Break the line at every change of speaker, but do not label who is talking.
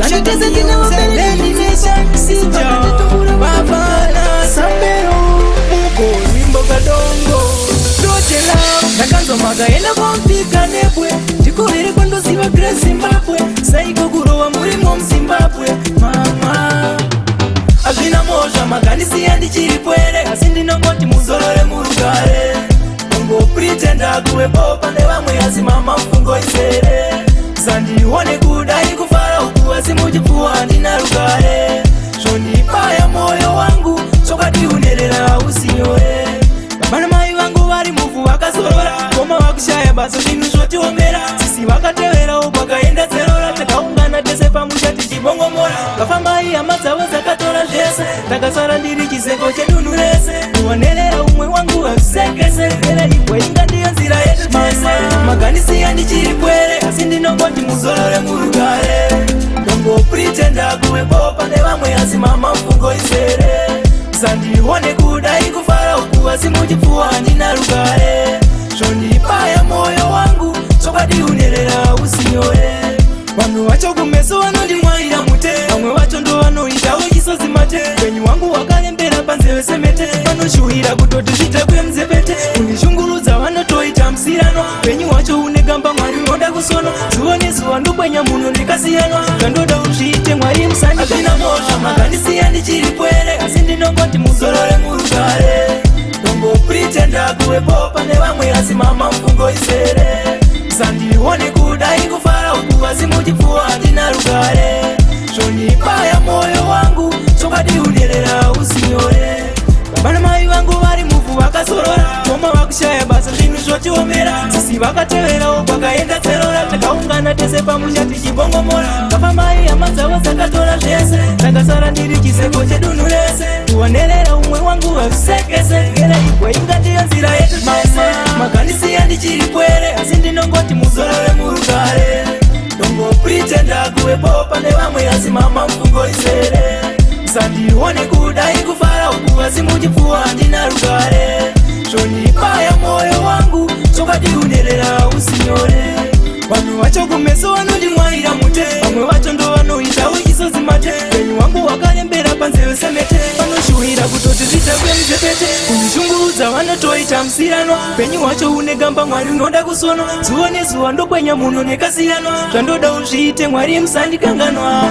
Sanditeze jina wapele nation Sinja Bavana Sambero Mugo Wimbo kadongo Doche love Nakanzo magaela wamfika nebwe Jikulire kwendo siwa Grace Zimbabwe Saiko gurowa murimo Zimbabwe Mama Azina moja maganisi yandi chiripwere Asindi nongoti muzolore murugare Mungo pretenda kuwe popa Ndewamwe azimama mfungo isere Sandi uone kudai kufara huku asimujifuwa ndina rugare Shoni paya moyo wangu Chokati unerera usinyore Babana mai wangu wari mufu wakazorora Koma wakushaya baso shinu shoti omera Sisi wakatewera upakaenda zerora Takaungana tese pamushati chibongo mora Kafamba iya mazawa zakatora jese Takasara ndiri chiseko chedunu rese Uonerera umwe wangu wakusekese Era ikwe inga ndiyo nzira yetu tese Maganisi yandi chiripwere Asindi nongoti muzolore murugare Dongo pretenda kuwe popa Ndewamwe azimama mfungo isere Sandi uone kudai kufara huku asimujifuwa ndina rugare Shoni paya moyo wangu Chokati unerera usinyore Wanu wacho kumeso wanondi mwaira mute Wamwe wacho ndo wanoita ujisozi mate Wenyu wangu wakalembera panzewe semete Wanoshuhira kutoti zitekwe mzepete Unishunguruza wanotoita msirano Wenyu wacho unegamba mwari unoda kusono Zuone zuwa ndubwenya muno nikasiyano Kandoda ushite mwari msani Azina moja maganisi yandi chiripwere Asindi nongoti muzolore murugare Dongo pretenda kuwe popa Ndewamwe azimama mfungo isere Sandi uone kudai kufara huku asimujifuwa ndina rugare Shoni paya moyo wangu Chokati unerera usinyore Babana mai wangu wari mufu wakazorora Koma wakushaya basa shinu shoti omera Sisi wakatewera upakaenda zerora Takaungana tese pamushati chibongo mora Kafa mai amazawa zakatora jese Takasara ndiri chiseko chedunu rese Uonerera umwe wangu wakusekese Era ikwe inga ndiyo nzira yetu tese Maganisi yandi chiripwere Asindi nongoti muzolore murugare Dongo pretenda kuwe popa Ndewamwe azimama mfungo isere Sandi uone kudai kufara huku asimujifuwa ndina rugare Shoni paya moyo wangu Chokati unerera usinyore Wanu wacho kumeso wanondi mwaira mute Wamwe wacho ndo wanoita ujisozi mate Wenyu wangu wakalembera panzewe semete Wanoshuhira kutoti zitekwe mzepete Unishunguruza wanotoita msirano Wenyu wacho unegamba mwari unoda kusono Zuone zuwa ndo kwenya muno nekasiyano Twandoda ushite mwari msandi kanganwa